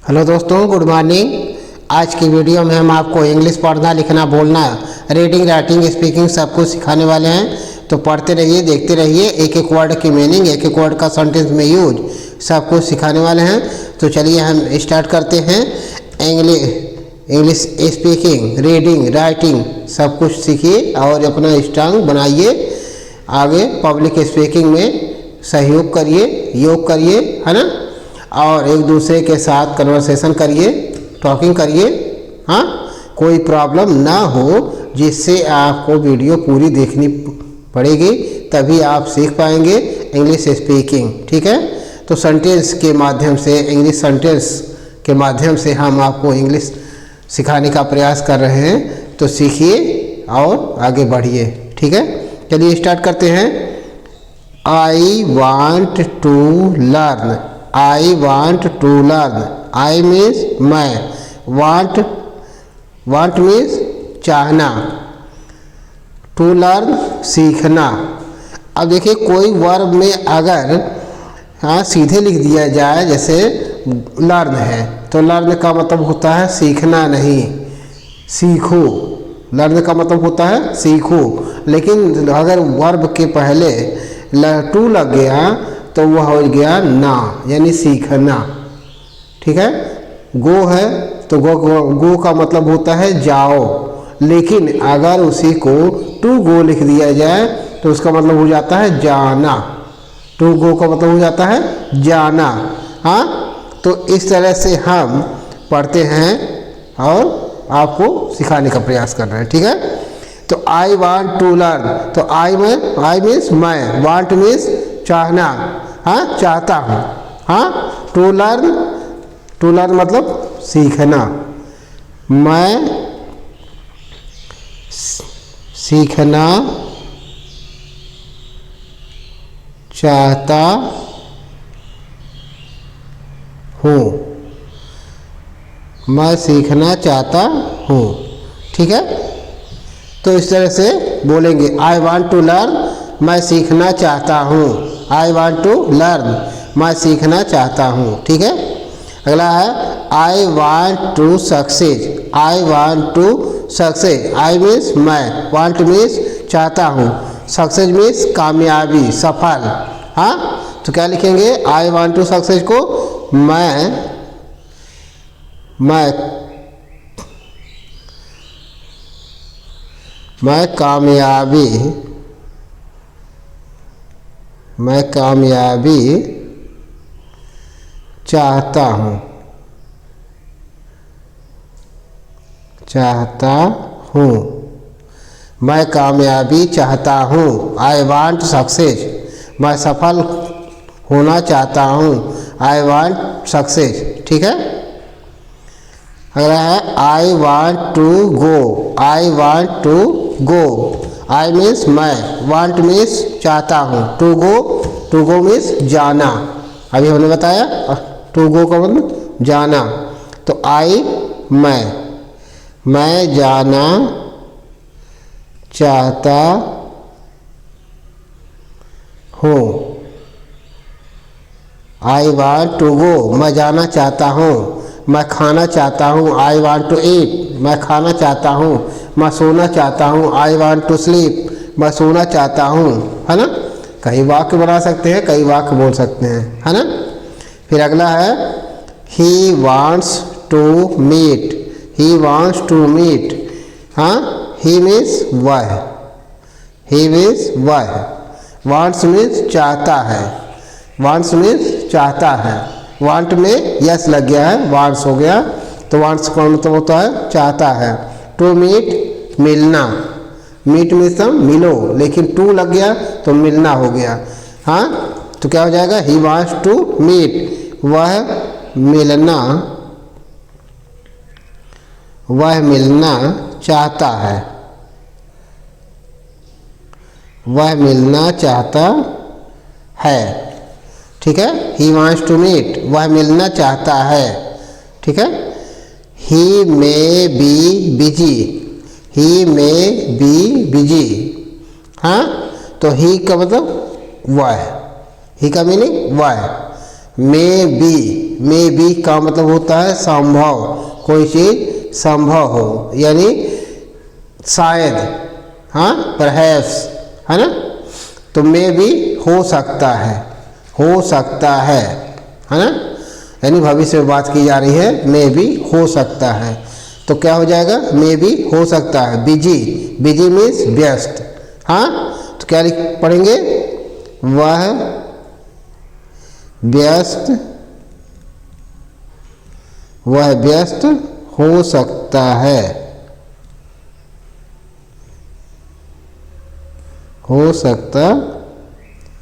Hello दोस्तों, good morning. आज की वीडियो में हम आपको इंग्लिश पढ़ना, लिखना, बोलना, रीडिंग, राइटिंग, स्पीकिंग सब कुछ सिखाने वाले हैं। तो पढ़ते रहिए, देखते रहिए। एक एक वर्ड की मीनिंग, एक एक वर्ड का सेंटेंस में यूज सब कुछ सिखाने वाले हैं। तो चलिए हम स्टार्ट करते हैं। इंग्लिश स्पीकिंग, रीडिंग, राइटिंग सब कुछ सीखिए और अपना स्ट्रांग बनाइए। आगे पब्लिक स्पीकिंग में सहयोग करिए, योग करिए, है ना। और एक दूसरे के साथ कन्वर्सेशन करिए, टॉकिंग करिए। हाँ, कोई प्रॉब्लम ना हो, जिससे आपको वीडियो पूरी देखनी पड़ेगी, तभी आप सीख पाएंगे इंग्लिश स्पीकिंग। ठीक है। तो सेंटेंस के माध्यम से, इंग्लिश सेंटेंस के माध्यम से हम आपको इंग्लिश सिखाने का प्रयास कर रहे हैं। तो सीखिए और आगे बढ़िए। ठीक है, चलिए स्टार्ट करते हैं। I want to learn. I want to learn. I means मैं, वांट मीन्स चाहना, टू लर्न सीखना। अब देखिए, कोई वर्ब में अगर सीधे लिख दिया जाए, जैसे लर्न है, तो लर्न का मतलब होता है सीखना नहीं, सीखो। लर्न का मतलब होता है सीखो। लेकिन अगर वर्ब के पहले टू लग गया तो वह हो गया ना, यानी सीखना। ठीक है। गो है तो गो का मतलब होता है जाओ। लेकिन अगर उसी को टू गो लिख दिया जाए तो उसका मतलब हो जाता है जाना। टू गो का मतलब हो जाता है जाना। हाँ, तो इस तरह से हम पढ़ते हैं और आपको सिखाने का प्रयास कर रहे हैं। ठीक है। तो आई वांट टू लर्न, तो आई मीन्स मैं, वांट मीन्स चाहना, हाँ चाहता हूँ। हाँ, टू लर्न मतलब सीखना। मैं सीखना चाहता हूँ। मैं सीखना चाहता हूँ। ठीक है। तो इस तरह से बोलेंगे, आई वांट टू लर्न, मैं सीखना चाहता हूँ। आई वांट टू लर्न, मैं सीखना चाहता हूँ। ठीक है। अगला है I want to success. I want to success. I means मैं, वांट मीन्स चाहता हूँ, सक्सेस मीन्स कामयाबी, सफल। हाँ, तो क्या लिखेंगे आई वांट टू सक्सेस को? मैं कामयाबी चाहता हूँ, मैं कामयाबी चाहता हूँ। आई वांट सक्सेस, मैं सफल होना चाहता हूँ। I want success. ठीक है। अगला है I want to go. I want to go. I means मैं, वांट मीन्स चाहता हूँ, टू गो मीन्स जाना। अभी हमने बताया टू गो का मतलब जाना। तो आई मैं जाना चाहता हूँ। आई वांट टू गो, मैं जाना चाहता हूँ। मैं खाना चाहता हूँ। आई वांट टू ईट, मैं खाना चाहता हूँ। मैं सोना चाहता हूँ। आई वांट टू स्लीप, मैं सोना चाहता हूँ। है ना। कई वाक्य बना सकते हैं, कई वाक्य बोल सकते हैं, है ना। फिर अगला है he wants to meet. He wants to meet. हाँ, ही मीन्स वह, ही मीन्स वह, वांट्स मीन्स चाहता है, वांट्स मीन्स चाहता है। वांट में यस लग गया है, वांट्स हो गया, तो वांट्स का मतलब होता है चाहता है। टू मीट मिलना, मीट मीन्स मिलो, लेकिन टू लग गया तो मिलना हो गया। हाँ, तो क्या हो जाएगा ही वांट्स टू मीट, वह मिलना चाहता है, वह मिलना चाहता है। ठीक है। ही वांट्स टू मीट, वह मिलना चाहता है। ठीक है। He may be busy. He may be busy. हाँ, तो ही का मतलब वह, ही का मीनिंग वह, मे बी का मतलब होता है संभव, कोई चीज़ संभव हो, यानी शायद, हाँ, परहैप्स, है ना। तो मे भी हो सकता है, हो सकता है ना, यानी भविष्य में बात की जा रही है, मे भी हो सकता है। तो क्या हो जाएगा, मे भी हो सकता है। बिजी, बिजी मीन्स व्यस्त, हाँ, तो क्या पढ़ेंगे, वह व्यस्त, वह व्यस्त हो सकता है, हो सकता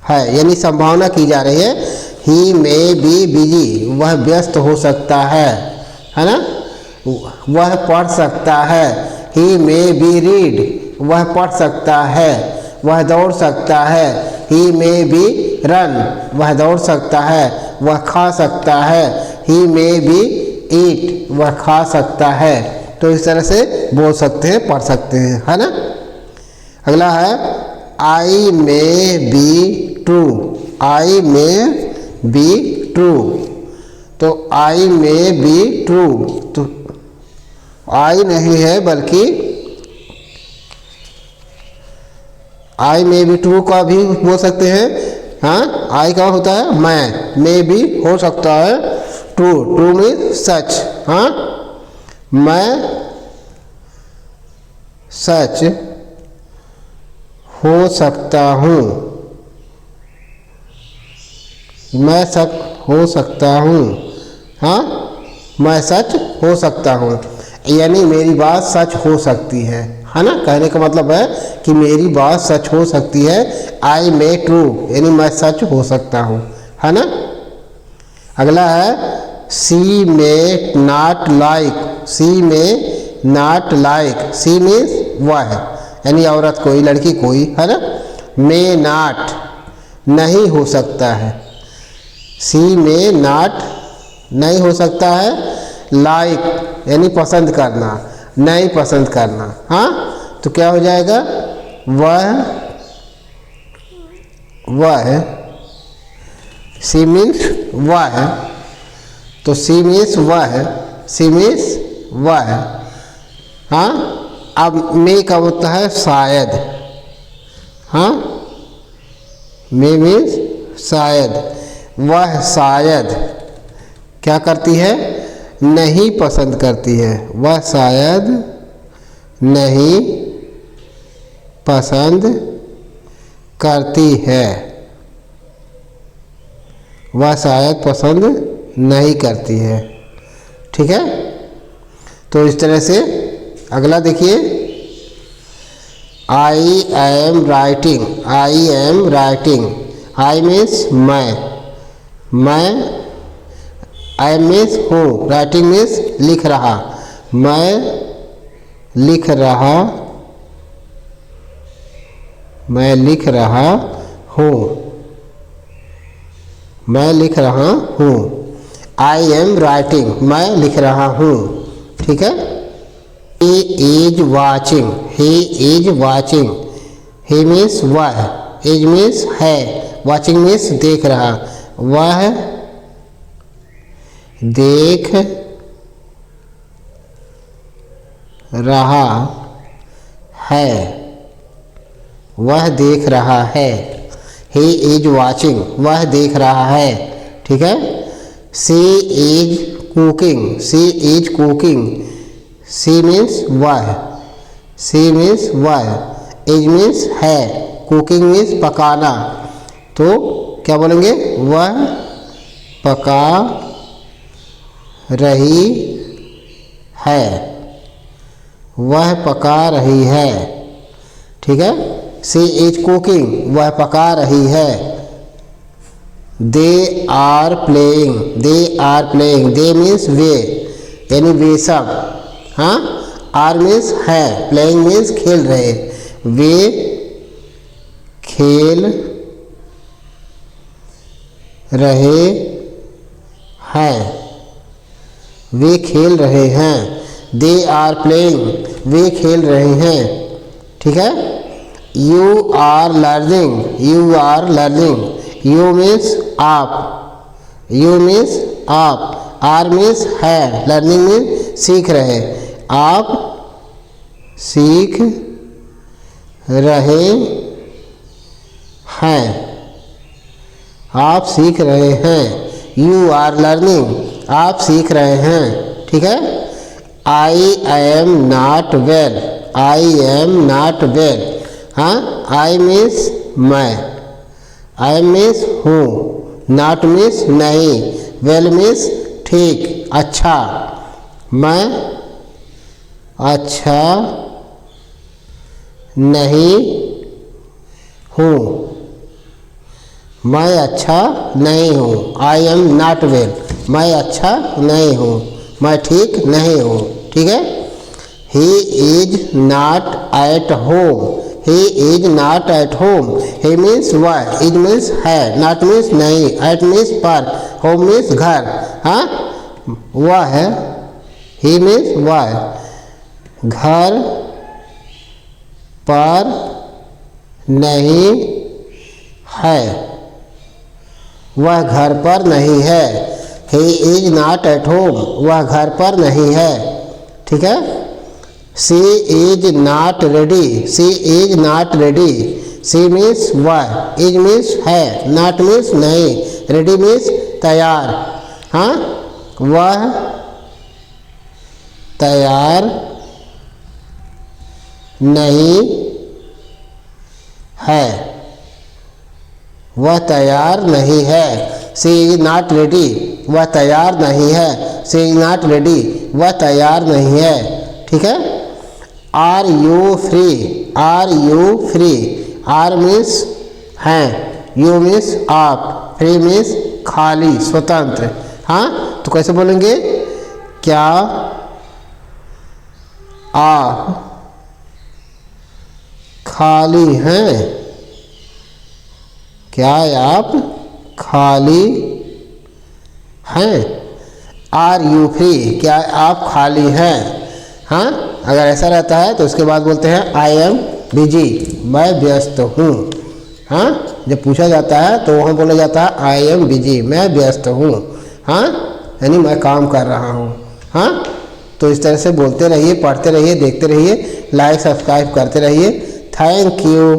है, यानी संभावना की जा रही है। ही मे बी बिजी, वह व्यस्त हो सकता है ना। वह पढ़ सकता है, ही मे बी रीड, वह पढ़ सकता है। वह दौड़ सकता है, ही मे बी रन, वह दौड़ सकता है। वह खा सकता है, ही मे बी ईट, वह खा सकता है। तो इस तरह से बोल सकते हैं, पढ़ सकते हैं, है ना। अगला है I may be true, I may be true. तो आई मे बी ट्रू, तो आई नहीं है बल्कि आई मे बी ट्रू का भी बोल सकते हैं, हाँ। आई का होता है मैं, मे भी हो सकता है, ट्रू, ट्रू मीन सच, हाँ, मैं सच हो सकता हूँ, मैं सच हो सकता हूँ, हाँ, मैं सच हो सकता हूँ, यानी मेरी बात सच हो सकती है ना। कहने का मतलब है कि मेरी बात सच हो सकती है। आई मे ट्रू, यानी मैं सच हो सकता हूँ, है ना। अगला है she may not like, she may not like, she means वह, यानी औरत कोई, लड़की कोई, है ना। मे नॉट, नहीं हो सकता है, सी मे नॉट, नहीं हो सकता है, लाइक यानी पसंद करना, नहीं पसंद करना, हाँ। तो क्या हो जाएगा, वह, सी मीन्स वह, तो सी मीन्स वह, सी मीन्स वह, हाँ। अब मे का होता है शायद, हाँ, मे मीन्स शायद, वह शायद क्या करती है, नहीं पसंद करती है, वह शायद नहीं पसंद करती है, वह शायद पसंद नहीं करती है, ठीक है। तो इस तरह से अगला देखिए, I am writing, I am writing, I means मैं, आई मीन्स हूँ, राइटिंग मीन्स लिख रहा, मैं लिख रहा, मैं लिख रहा हूँ, मैं लिख रहा हूँ। आई एम राइटिंग, मैं लिख रहा हूँ, ठीक है। He is watching, he is watching, he means वह, इज मीन्स है, वॉचिंग मीन्स देख रहा, वह देख रहा है, वह देख रहा है। ही इज वॉचिंग, वह देख रहा है, ठीक है। She is cooking, she is cooking, she means वह, सी मीन्स वह, इज मीन्स है, कुकिंग मीन्स पकाना। तो क्या बोलेंगे, वह पका रही है, वह पका रही है, ठीक है। सी इज कुकिंग, वह पका रही है। They are playing, they are playing, they means वे, यानी वे सब, हाँ। आर मीन्स है, प्लेइंग मीन्स खेल रहे, वे खेल रहे हैं, वे खेल रहे हैं। दे आर प्लेइंग, वे खेल रहे हैं, ठीक है। You are learning, you are learning, you means आप, यू मीन्स आप, आर मीन्स है, लर्निंग मीन्स सीख रहे, आप सीख रहे हैं, आप सीख रहे हैं। यू आर लर्निंग, आप सीख रहे हैं, ठीक है। I am not well, I am not well, हाँ, आई मीन्स मैं, आई मीन्स हूँ, नॉट मीन्स नहीं, वेल मीन्स ठीक, अच्छा, मैं अच्छा नहीं हूँ, मैं अच्छा नहीं हूँ, आई एम नॉट वेल, मैं अच्छा नहीं हूँ, मैं ठीक नहीं हूँ, ठीक है। He is not at home, he is not at home, he means वह, इज मीन्स है, नॉट मीन्स नहीं, एट मीन्स पर, होम मीन्स घर, हाँ, वह है, ही मीन्स वह, घर पर नहीं है, वह घर पर नहीं है। He is not at home, वह घर पर नहीं है, ठीक है। She is not ready, she is not ready, she means वह, इज मीन्स है, नॉट मीन्स नहीं, रेडी मीन्स तैयार, हाँ, वह तैयार नहीं है, वह तैयार नहीं है। शी इज नॉट रेडी, वह तैयार नहीं है, शी इज नॉट रेडी, वह तैयार नहीं है, ठीक है। Are you free, are you free, are means हैं, यू मीन्स आप, फ्री मीन्स खाली, स्वतंत्र, हाँ, तो कैसे बोलेंगे, क्या आप खाली हैं, क्या आप खाली हैं। आर यू फ्री, क्या आप खाली हैं, हाँ, अगर ऐसा रहता है तो उसके बाद बोलते हैं आई एम बिजी, मैं व्यस्त हूँ, हाँ, जब पूछा जाता है तो वहाँ बोला जाता है आई एम बिजी, मैं व्यस्त हूँ, हाँ, यानी मैं काम कर रहा हूँ, हाँ। तो इस तरह से बोलते रहिए, पढ़ते रहिए, देखते रहिए, लाइक सब्सक्राइब करते रहिए। Thank you.